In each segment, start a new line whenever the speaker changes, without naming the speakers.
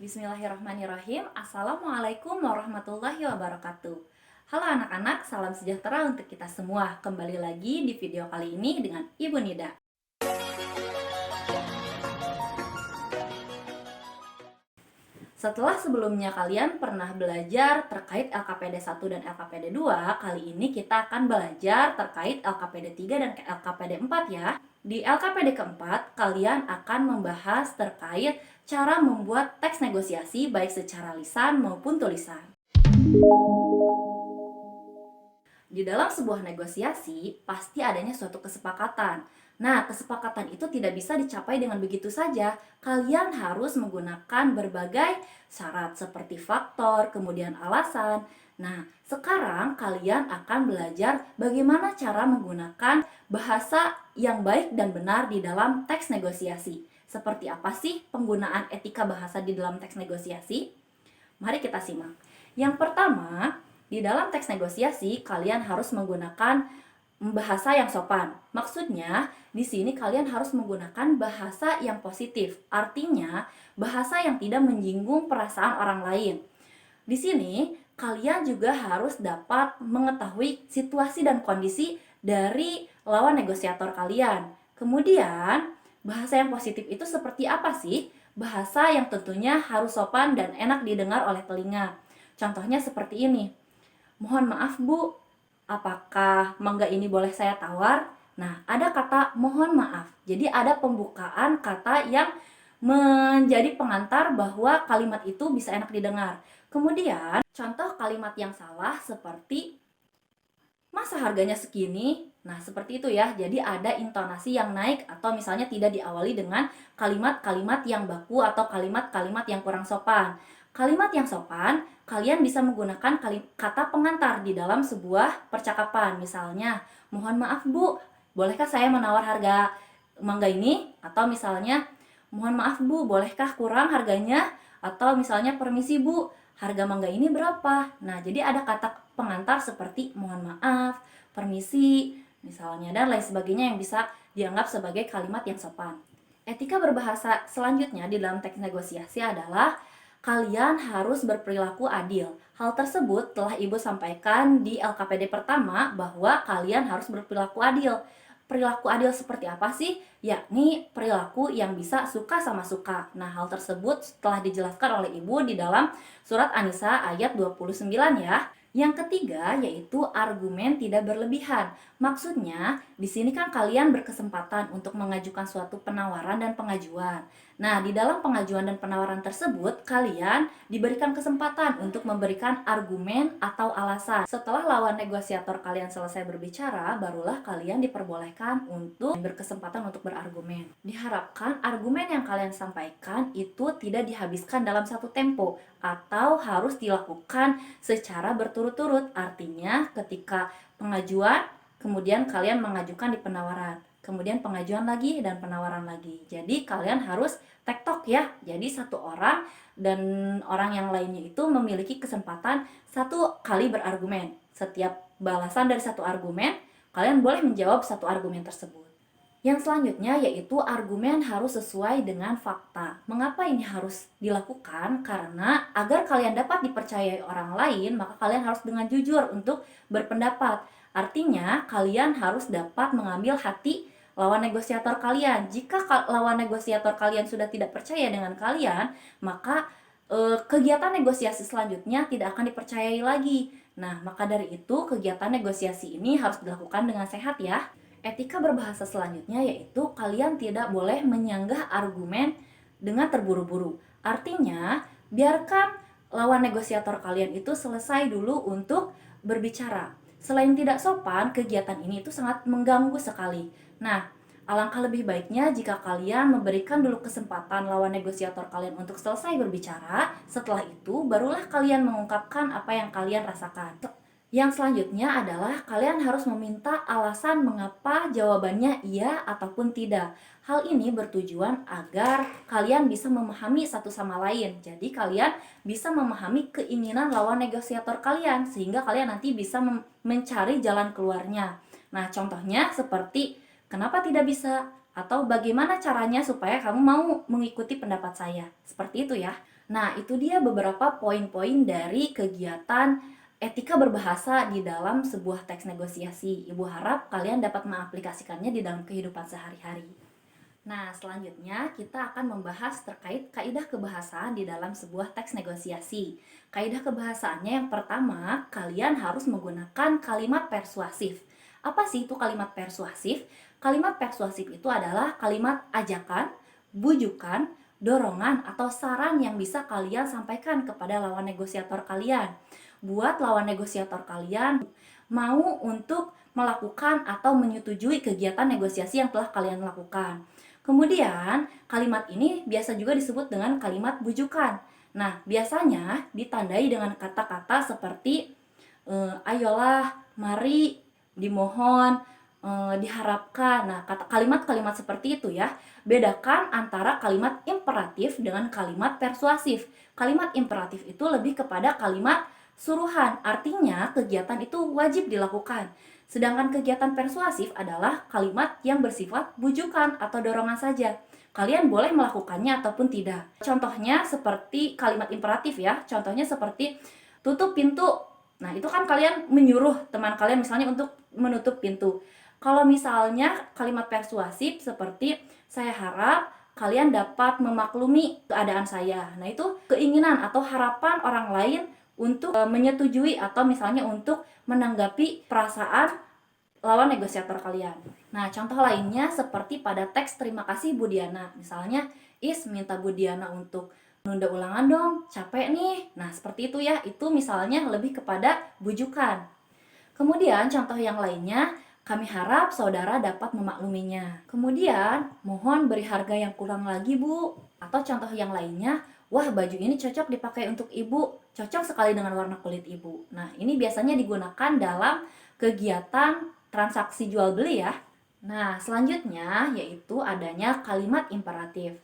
Bismillahirrahmanirrahim. Assalamualaikum warahmatullahi wabarakatuh. Halo anak-anak, salam sejahtera untuk kita semua. Kembali lagi di video kali ini dengan Ibu Nida. Setelah sebelumnya kalian pernah belajar terkait LKPD 1 dan LKPD 2, kali ini kita akan belajar terkait LKPD 3 dan LKPD 4 ya. Di LKPD keempat, kalian akan membahas terkait cara membuat teks negosiasi baik secara lisan maupun tulisan. Di dalam sebuah negosiasi, pasti adanya suatu kesepakatan. Nah, kesepakatan itu tidak bisa dicapai dengan begitu saja. Kalian harus menggunakan berbagai syarat seperti faktor, kemudian alasan. Nah, sekarang kalian akan belajar bagaimana cara menggunakan bahasa yang baik dan benar di dalam teks negosiasi. Seperti apa sih penggunaan etika bahasa di dalam teks negosiasi? Mari kita simak. Yang pertama, di dalam teks negosiasi, kalian harus menggunakan bahasa yang sopan. Maksudnya, di sini kalian harus menggunakan bahasa yang positif. Artinya, bahasa yang tidak menyinggung perasaan orang lain. Di sini, kalian juga harus dapat mengetahui situasi dan kondisi dari lawan negosiator kalian. Kemudian, bahasa yang positif itu seperti apa sih? Bahasa yang tentunya harus sopan dan enak didengar oleh telinga. Contohnya seperti ini. Mohon maaf Bu, apakah mangga ini boleh saya tawar? Nah, ada kata mohon maaf. Jadi ada pembukaan kata yang menjadi pengantar bahwa kalimat itu bisa enak didengar. Kemudian, contoh kalimat yang salah seperti masa harganya segini? Nah, seperti itu ya. Jadi ada intonasi yang naik atau misalnya tidak diawali dengan kalimat-kalimat yang baku atau kalimat-kalimat yang kurang sopan. Kalimat yang sopan, kalian bisa menggunakan kata pengantar di dalam sebuah percakapan. Misalnya, mohon maaf Bu, bolehkah saya menawar harga mangga ini? Atau misalnya, mohon maaf Bu, bolehkah kurang harganya? Atau misalnya, permisi Bu, harga mangga ini berapa? Nah, jadi ada kata pengantar seperti mohon maaf, permisi, misalnya, dan lain sebagainya yang bisa dianggap sebagai kalimat yang sopan. Etika berbahasa selanjutnya di dalam teks negosiasi adalah kalian harus berperilaku adil. Hal tersebut telah Ibu sampaikan di LKPD pertama bahwa kalian harus berperilaku adil. Perilaku adil seperti apa sih? Yakni perilaku yang bisa suka sama suka. Nah, hal tersebut telah dijelaskan oleh Ibu di dalam surat An-Nisa ayat 29 ya. Yang ketiga yaitu argumen tidak berlebihan. Maksudnya, di sini kan kalian berkesempatan untuk mengajukan suatu penawaran dan pengajuan. Nah, di dalam pengajuan dan penawaran tersebut, kalian diberikan kesempatan untuk memberikan argumen atau alasan. Setelah lawan negosiator kalian selesai berbicara, barulah kalian diperbolehkan untuk berkesempatan untuk berargumen. Diharapkan argumen yang kalian sampaikan itu tidak dihabiskan dalam satu tempo atau harus dilakukan secara berturut-turut. Artinya, ketika pengajuan, kemudian kalian mengajukan di penawaran, kemudian pengajuan lagi dan penawaran lagi. Jadi kalian harus tektok ya. Jadi satu orang dan orang yang lainnya itu memiliki kesempatan satu kali berargumen. Setiap balasan dari satu argumen, kalian boleh menjawab satu argumen tersebut. Yang selanjutnya yaitu argumen harus sesuai dengan fakta. Mengapa ini harus dilakukan? Karena agar kalian dapat dipercayai orang lain, maka kalian harus dengan jujur untuk berpendapat. Artinya, kalian harus dapat mengambil hati lawan negosiator kalian. Jika lawan negosiator kalian sudah tidak percaya dengan kalian, maka kegiatan negosiasi selanjutnya tidak akan dipercayai lagi. Nah, maka dari itu kegiatan negosiasi ini harus dilakukan dengan sehat ya. Etika berbahasa selanjutnya yaitu kalian tidak boleh menyanggah argumen dengan terburu-buru. Artinya, biarkan lawan negosiator kalian itu selesai dulu untuk berbicara. Selain tidak sopan, kegiatan ini itu sangat mengganggu sekali. Nah, alangkah lebih baiknya jika kalian memberikan dulu kesempatan lawan negosiator kalian untuk selesai berbicara. Setelah itu, barulah kalian mengungkapkan apa yang kalian rasakan. Yang selanjutnya adalah kalian harus meminta alasan mengapa jawabannya iya ataupun tidak. Hal ini bertujuan agar kalian bisa memahami satu sama lain. Jadi kalian bisa memahami keinginan lawan negosiator kalian sehingga kalian nanti bisa mencari jalan keluarnya. Nah, contohnya seperti kenapa tidak bisa atau bagaimana caranya supaya kamu mau mengikuti pendapat saya. Seperti itu ya. Nah, itu dia beberapa poin-poin dari kegiatan etika berbahasa di dalam sebuah teks negosiasi. Ibu harap kalian dapat mengaplikasikannya di dalam kehidupan sehari-hari. Nah, selanjutnya kita akan membahas terkait kaidah kebahasaan di dalam sebuah teks negosiasi. Kaidah kebahasaannya yang pertama, kalian harus menggunakan kalimat persuasif. Apa sih itu kalimat persuasif? Kalimat persuasif itu adalah kalimat ajakan, bujukan, dorongan, atau saran yang bisa kalian sampaikan kepada lawan negosiator kalian. Buat lawan negosiator kalian mau untuk melakukan atau menyetujui kegiatan negosiasi yang telah kalian lakukan. Kemudian, kalimat ini biasa juga disebut dengan kalimat bujukan. Nah, biasanya ditandai dengan kata-kata seperti ayolah, mari, dimohon, diharapkan. Nah, kalimat-kalimat seperti itu ya. Bedakan antara kalimat imperatif dengan kalimat persuasif. Kalimat imperatif itu lebih kepada kalimat suruhan, artinya kegiatan itu wajib dilakukan. Sedangkan kegiatan persuasif adalah kalimat yang bersifat bujukan atau dorongan saja. Kalian boleh melakukannya ataupun tidak. Contohnya seperti kalimat imperatif ya. Contohnya seperti tutup pintu. Nah, itu kan kalian menyuruh teman kalian misalnya untuk menutup pintu. Kalau misalnya kalimat persuasif seperti saya harap kalian dapat memaklumi keadaan saya. Nah, itu keinginan atau harapan orang lain untuk menyetujui atau misalnya untuk menanggapi perasaan lawan negosiator kalian. Nah, contoh lainnya seperti pada teks terima kasih Bu Diana. Misalnya, Is minta Bu Diana untuk menunda ulangan dong, capek nih. Nah, seperti itu ya. Itu misalnya lebih kepada bujukan. Kemudian contoh yang lainnya, kami harap saudara dapat memakluminya. Kemudian, mohon beri harga yang kurang lagi Bu. Atau contoh yang lainnya, wah baju ini cocok dipakai untuk ibu, cocok sekali dengan warna kulit ibu. Nah, ini biasanya digunakan dalam kegiatan transaksi jual beli ya. Nah, selanjutnya yaitu adanya kalimat imperatif.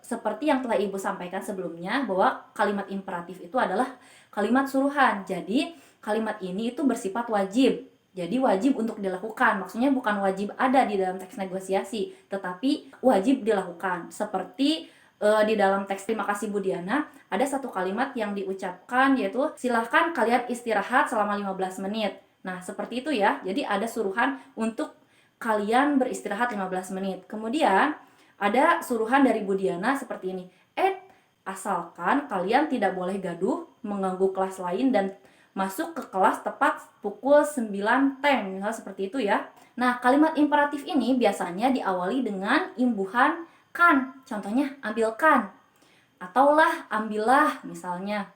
Seperti yang telah ibu sampaikan sebelumnya bahwa kalimat imperatif itu adalah kalimat suruhan. Jadi, kalimat ini itu bersifat wajib. Jadi wajib untuk dilakukan, maksudnya bukan wajib ada di dalam teks negosiasi, tetapi wajib dilakukan. Seperti di dalam teks terima kasih Bu Diana, ada satu kalimat yang diucapkan yaitu silahkan kalian istirahat selama 15 menit. Nah, seperti itu ya. Jadi ada suruhan untuk kalian beristirahat 15 menit. Kemudian ada suruhan dari Bu Diana seperti ini. Asalkan kalian tidak boleh gaduh, mengganggu kelas lain dan masuk ke kelas tepat pukul 9 teng, misalnya seperti itu ya. Nah, kalimat imperatif ini biasanya diawali dengan imbuhan kan, contohnya ambilkan, atau lah, ambillah misalnya.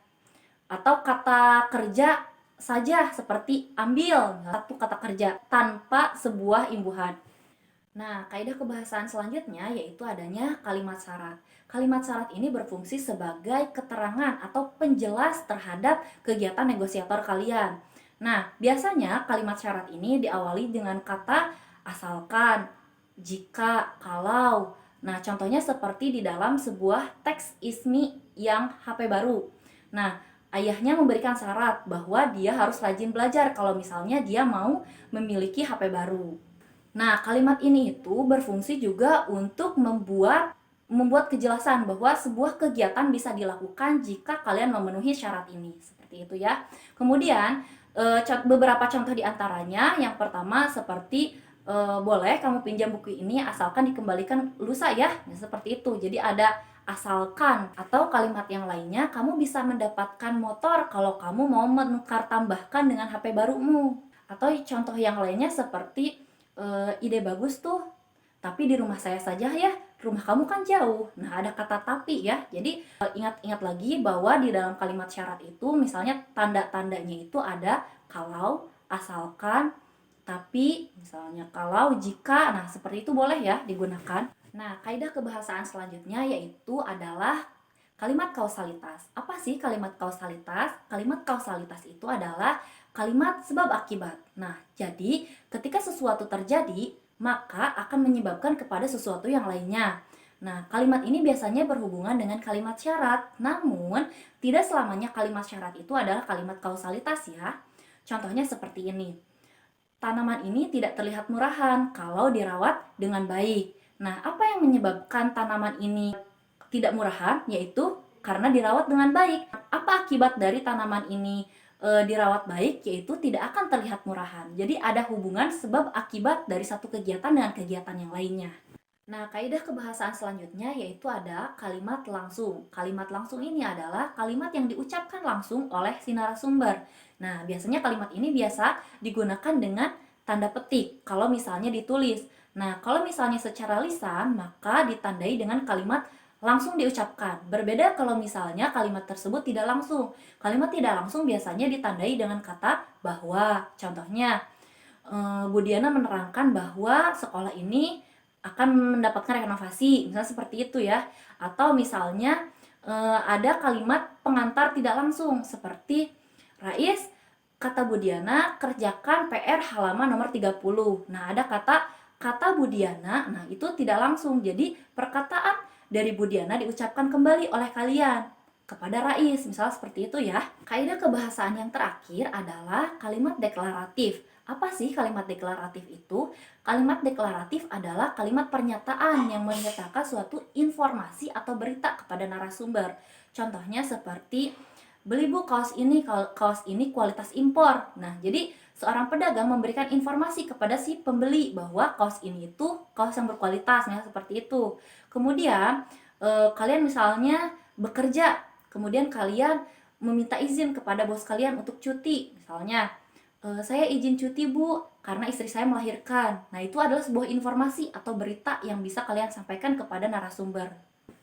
Atau kata kerja saja seperti ambil, satu kata kerja tanpa sebuah imbuhan. Nah, kaidah kebahasaan selanjutnya yaitu adanya kalimat syarat. Kalimat syarat ini berfungsi sebagai keterangan atau penjelas terhadap kegiatan negosiator kalian. Nah, biasanya kalimat syarat ini diawali dengan kata asalkan, jika, kalau. Nah, contohnya seperti di dalam sebuah teks ISMI yang HP baru. Nah, ayahnya memberikan syarat bahwa dia harus rajin belajar kalau misalnya dia mau memiliki HP baru. Nah, kalimat ini itu berfungsi juga untuk membuat kejelasan bahwa sebuah kegiatan bisa dilakukan jika kalian memenuhi syarat ini. Seperti itu ya. Kemudian, beberapa contoh diantaranya, yang pertama seperti boleh kamu pinjam buku ini asalkan dikembalikan lusa ya. Nah, seperti itu. Jadi ada asalkan, atau kalimat yang lainnya, kamu bisa mendapatkan motor kalau kamu mau menukar tambahkan dengan HP barumu. Atau contoh yang lainnya seperti ide bagus tuh, tapi di rumah saya saja ya, rumah kamu kan jauh. Nah, ada kata tapi ya. Jadi ingat-ingat lagi bahwa di dalam kalimat syarat itu misalnya tanda-tandanya itu ada kalau, asalkan, tapi, misalnya kalau, jika. Nah, seperti itu boleh ya digunakan. Nah, kaidah kebahasaan selanjutnya yaitu adalah kalimat kausalitas. Apa sih kalimat kausalitas? Kalimat kausalitas itu adalah kalimat sebab akibat. Nah, jadi ketika sesuatu terjadi, maka akan menyebabkan kepada sesuatu yang lainnya. Nah, kalimat ini biasanya berhubungan dengan kalimat syarat. Namun, tidak selamanya kalimat syarat itu adalah kalimat kausalitas ya. Contohnya seperti ini. Tanaman ini tidak terlihat murahan kalau dirawat dengan baik. Nah, apa yang menyebabkan tanaman ini tidak murahan? Yaitu karena dirawat dengan baik. Apa akibat dari tanaman ini dirawat baik? Yaitu tidak akan terlihat murahan. Jadi ada hubungan sebab akibat dari satu kegiatan dengan kegiatan yang lainnya. Nah, kaidah kebahasaan selanjutnya yaitu ada kalimat langsung. Kalimat langsung ini adalah kalimat yang diucapkan langsung oleh si narasumber. Nah, biasanya kalimat ini biasa digunakan dengan tanda petik kalau misalnya ditulis. Nah, kalau misalnya secara lisan, maka ditandai dengan kalimat langsung diucapkan. Berbeda kalau misalnya kalimat tersebut tidak langsung. Kalimat tidak langsung biasanya ditandai dengan kata bahwa. Contohnya, Bu Diana menerangkan bahwa sekolah ini akan mendapatkan renovasi, misalnya seperti itu ya. Atau misalnya ada kalimat pengantar tidak langsung seperti Rais, kata Bu Diana, kerjakan PR halaman nomor 30. Nah, ada kata Bu Diana, nah itu tidak langsung. Jadi perkataan dari Bu Diana diucapkan kembali oleh kalian kepada Rais, misalnya seperti itu ya. Kaidah kebahasaan yang terakhir adalah kalimat deklaratif. Apa sih kalimat deklaratif itu? Kalimat deklaratif adalah kalimat pernyataan yang menyatakan suatu informasi atau berita kepada narasumber. Contohnya seperti, beli bu kaos ini kualitas impor. Nah, jadi seorang pedagang memberikan informasi kepada si pembeli bahwa kaos ini itu kaos yang berkualitas, ya seperti itu. Kemudian kalian misalnya bekerja, kemudian kalian meminta izin kepada bos kalian untuk cuti, misalnya saya izin cuti bu karena istri saya melahirkan. Nah, itu adalah sebuah informasi atau berita yang bisa kalian sampaikan kepada narasumber.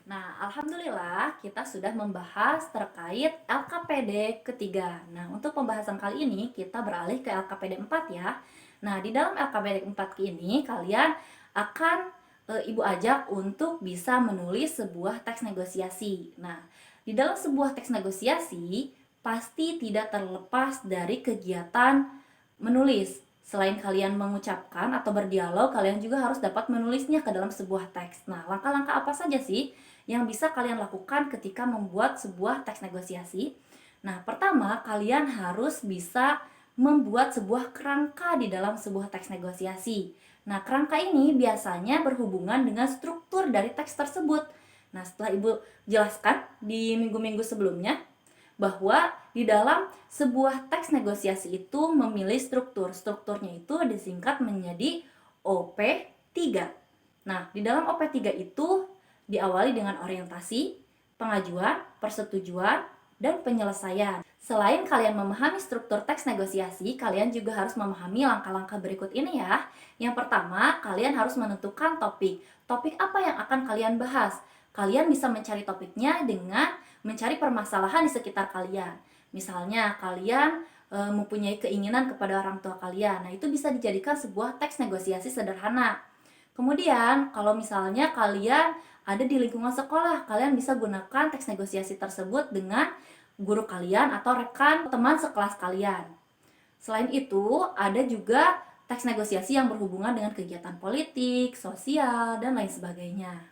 Nah, alhamdulillah kita sudah membahas terkait LKPD ketiga. Nah, untuk pembahasan kali ini kita beralih ke LKPD 4 ya. Nah, di dalam LKPD 4 ini kalian akan Ibu ajak untuk bisa menulis sebuah teks negosiasi. Nah, di dalam sebuah teks negosiasi pasti tidak terlepas dari kegiatan menulis. Selain kalian mengucapkan atau berdialog, kalian juga harus dapat menulisnya ke dalam sebuah teks. Nah, langkah-langkah apa saja sih yang bisa kalian lakukan ketika membuat sebuah teks negosiasi? Nah, pertama, kalian harus bisa membuat sebuah kerangka di dalam sebuah teks negosiasi. Nah, kerangka ini biasanya berhubungan dengan struktur dari teks tersebut. Nah, setelah Ibu jelaskan di minggu-minggu sebelumnya, bahwa di dalam sebuah teks negosiasi itu memilih struktur. Strukturnya itu disingkat menjadi OP3. Nah, di dalam OP3 itu diawali dengan orientasi, pengajuan, persetujuan, dan penyelesaian. Selain kalian memahami struktur teks negosiasi, kalian juga harus memahami langkah-langkah berikut ini ya. Yang pertama, kalian harus menentukan topik. Topik apa yang akan kalian bahas? Kalian bisa mencari topiknya dengan mencari permasalahan di sekitar kalian. Misalnya, kalian mempunyai keinginan kepada orang tua kalian. Nah, itu bisa dijadikan sebuah teks negosiasi sederhana. Kemudian, kalau misalnya kalian ada di lingkungan sekolah, kalian bisa gunakan teks negosiasi tersebut dengan guru kalian atau rekan teman sekelas kalian. Selain itu, ada juga teks negosiasi yang berhubungan dengan kegiatan politik, sosial, dan lain sebagainya.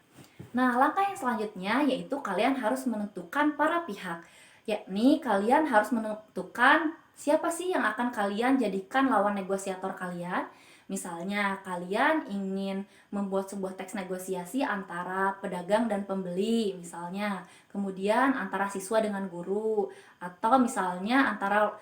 Nah, langkah yang selanjutnya yaitu kalian harus menentukan para pihak, yakni kalian harus menentukan siapa sih yang akan kalian jadikan lawan negosiator kalian. Misalnya, kalian ingin membuat sebuah teks negosiasi antara pedagang dan pembeli, misalnya. Kemudian antara siswa dengan guru, atau misalnya antara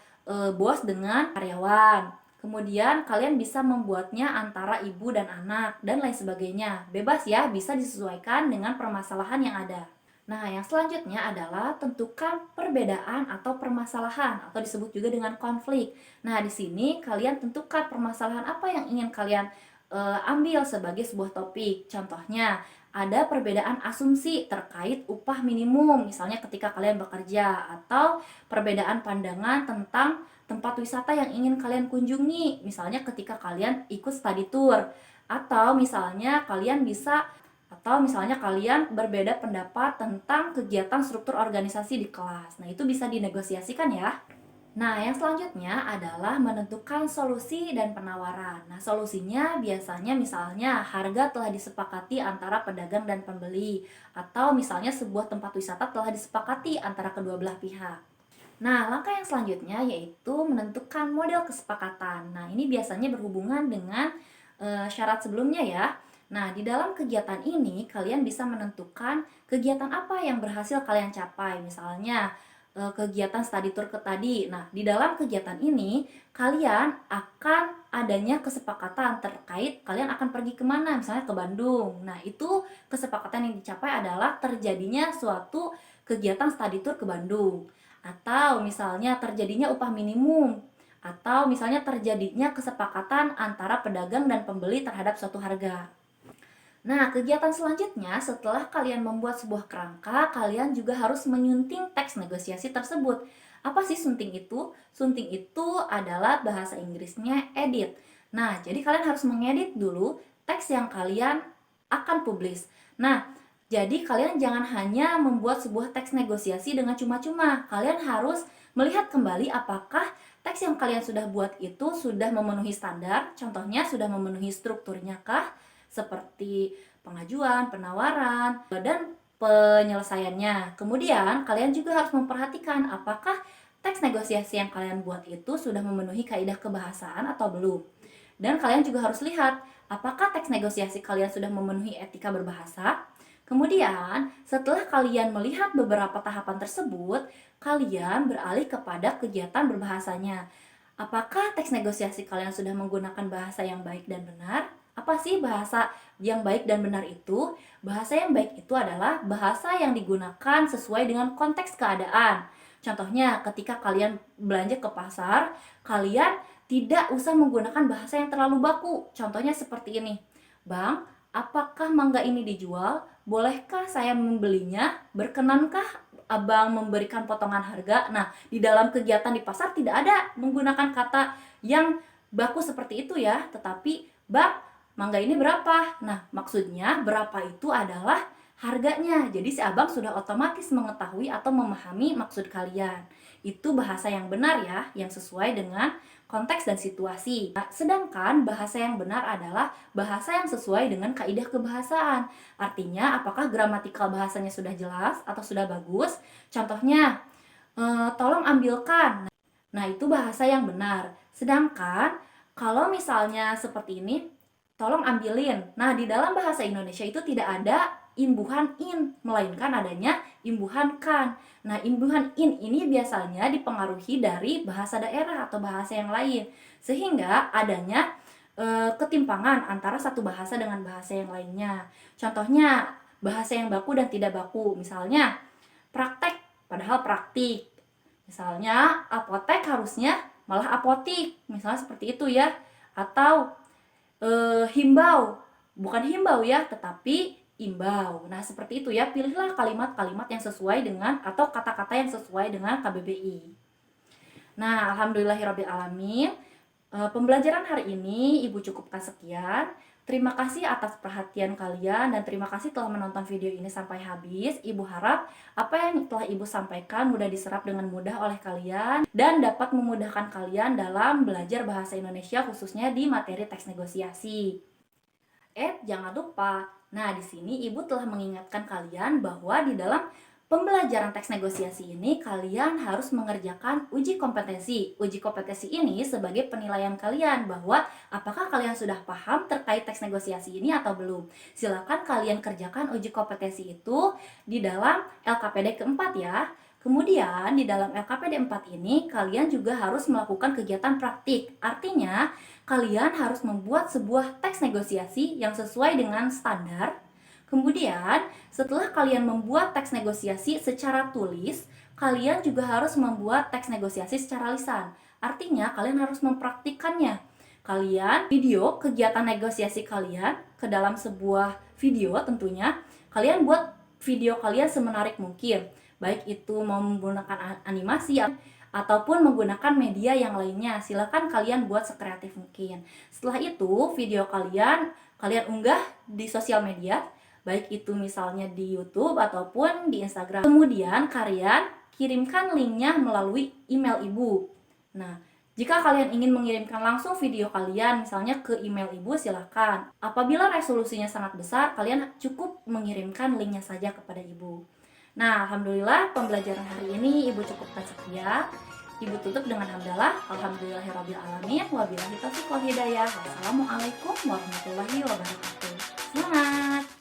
bos dengan karyawan. Kemudian kalian bisa membuatnya antara ibu dan anak, dan lain sebagainya. Bebas ya, bisa disesuaikan dengan permasalahan yang ada. Nah, yang selanjutnya adalah tentukan perbedaan atau permasalahan atau disebut juga dengan konflik. Nah, di sini kalian tentukan permasalahan apa yang ingin kalian ambil sebagai sebuah topik. Contohnya, ada perbedaan asumsi terkait upah minimum, misalnya ketika kalian bekerja, atau perbedaan pandangan tentang tempat wisata yang ingin kalian kunjungi, misalnya ketika kalian ikut study tour, atau misalnya kalian berbeda pendapat tentang kegiatan struktur organisasi di kelas. Nah, itu bisa dinegosiasikan ya. Nah, yang selanjutnya adalah menentukan solusi dan penawaran. Nah, solusinya biasanya misalnya harga telah disepakati antara pedagang dan pembeli, atau misalnya sebuah tempat wisata telah disepakati antara kedua belah pihak. Nah, langkah yang selanjutnya yaitu menentukan model kesepakatan. Nah, ini biasanya berhubungan dengan syarat sebelumnya ya. Nah, di dalam kegiatan ini kalian bisa menentukan kegiatan apa yang berhasil kalian capai. Misalnya, kegiatan study tour ke tadi. Nah, di dalam kegiatan ini kalian akan adanya kesepakatan terkait kalian akan pergi kemana, misalnya ke Bandung. Nah, itu kesepakatan yang dicapai adalah terjadinya suatu kegiatan study tour ke Bandung. Atau misalnya terjadinya upah minimum. Atau misalnya terjadinya kesepakatan antara pedagang dan pembeli terhadap suatu harga. Nah, kegiatan selanjutnya setelah kalian membuat sebuah kerangka, kalian juga harus menyunting teks negosiasi tersebut. Apa sih sunting itu? Sunting itu adalah bahasa Inggrisnya edit. Nah, jadi kalian harus mengedit dulu teks yang kalian akan publish. Nah, jadi kalian jangan hanya membuat sebuah teks negosiasi dengan cuma-cuma. Kalian harus melihat kembali apakah teks yang kalian sudah buat itu sudah memenuhi standar. Contohnya sudah memenuhi strukturnya kah? Seperti pengajuan, penawaran, dan penyelesaiannya. Kemudian, kalian juga harus memperhatikan apakah teks negosiasi yang kalian buat itu sudah memenuhi kaidah kebahasaan atau belum. Dan kalian juga harus lihat apakah teks negosiasi kalian sudah memenuhi etika berbahasa. Kemudian, setelah kalian melihat beberapa tahapan tersebut, kalian beralih kepada kegiatan berbahasanya. Apakah teks negosiasi kalian sudah menggunakan bahasa yang baik dan benar? Apa sih bahasa yang baik dan benar itu? Bahasa yang baik itu adalah bahasa yang digunakan sesuai dengan konteks keadaan. Contohnya, ketika kalian belanja ke pasar, kalian tidak usah menggunakan bahasa yang terlalu baku. Contohnya seperti ini. Bang, apakah mangga ini dijual? Bolehkah saya membelinya? Berkenankah abang memberikan potongan harga? Nah, di dalam kegiatan di pasar tidak ada menggunakan kata yang baku seperti itu ya, tetapi bang, mangga ini berapa? Nah, maksudnya berapa itu adalah harganya. Jadi si abang sudah otomatis mengetahui atau memahami maksud kalian. Itu bahasa yang benar ya, yang sesuai dengan konteks dan situasi. Nah, sedangkan bahasa yang benar adalah bahasa yang sesuai dengan kaidah kebahasaan. Artinya, apakah gramatikal bahasanya sudah jelas atau sudah bagus? Contohnya, tolong ambilkan. Nah, itu bahasa yang benar. Sedangkan, kalau misalnya seperti ini, tolong ambilin. Nah, di dalam bahasa Indonesia itu tidak ada imbuhan in, melainkan adanya imbuhan kan. Nah, imbuhan in ini biasanya dipengaruhi dari bahasa daerah atau bahasa yang lain. Sehingga adanya ketimpangan antara satu bahasa dengan bahasa yang lainnya. Contohnya, bahasa yang baku dan tidak baku. Misalnya, praktek padahal praktik. Misalnya, apotek harusnya malah apotik. Misalnya seperti itu ya. Atau himbau, bukan himbau ya, tetapi imbau. Nah, seperti itu ya, pilihlah kalimat-kalimat yang sesuai dengan atau kata-kata yang sesuai dengan KBBI. Nah, alhamdulillahirabbil alamin. Pembelajaran hari ini Ibu cukupkan sekian. Terima kasih atas perhatian kalian dan terima kasih telah menonton video ini sampai habis. Ibu harap apa yang telah Ibu sampaikan mudah diserap dengan mudah oleh kalian dan dapat memudahkan kalian dalam belajar bahasa Indonesia khususnya di materi teks negosiasi. Jangan lupa. Nah, di sini Ibu telah mengingatkan kalian bahwa di dalam pembelajaran teks negosiasi ini kalian harus mengerjakan uji kompetensi. Uji kompetensi ini sebagai penilaian kalian bahwa apakah kalian sudah paham terkait teks negosiasi ini atau belum. Silakan kalian kerjakan uji kompetensi itu di dalam LKPD keempat ya. Kemudian di dalam LKPD 4 ini kalian juga harus melakukan kegiatan praktik. Artinya kalian harus membuat sebuah teks negosiasi yang sesuai dengan standar. Kemudian, setelah kalian membuat teks negosiasi secara tulis, kalian juga harus membuat teks negosiasi secara lisan. Artinya, kalian harus mempraktikkannya. Kalian video kegiatan negosiasi kalian ke dalam sebuah video tentunya. Kalian buat video kalian semenarik mungkin. Baik itu mau menggunakan animasi ataupun menggunakan media yang lainnya. Silakan kalian buat sekreatif mungkin. Setelah itu, video kalian unggah di sosial media. Baik itu misalnya di YouTube ataupun di Instagram. Kemudian kalian kirimkan linknya melalui email Ibu. Nah, jika kalian ingin mengirimkan langsung video kalian misalnya ke email Ibu, silahkan. Apabila resolusinya sangat besar, kalian cukup mengirimkan linknya saja kepada Ibu. Nah, alhamdulillah pembelajaran hari ini Ibu cukupkan sekian. Ibu tutup dengan hamdalah. Alhamdulillahirabbil alamin. Wabillahi taufiq wal hidayah. Wassalamualaikum warahmatullahi wabarakatuh. Semangat!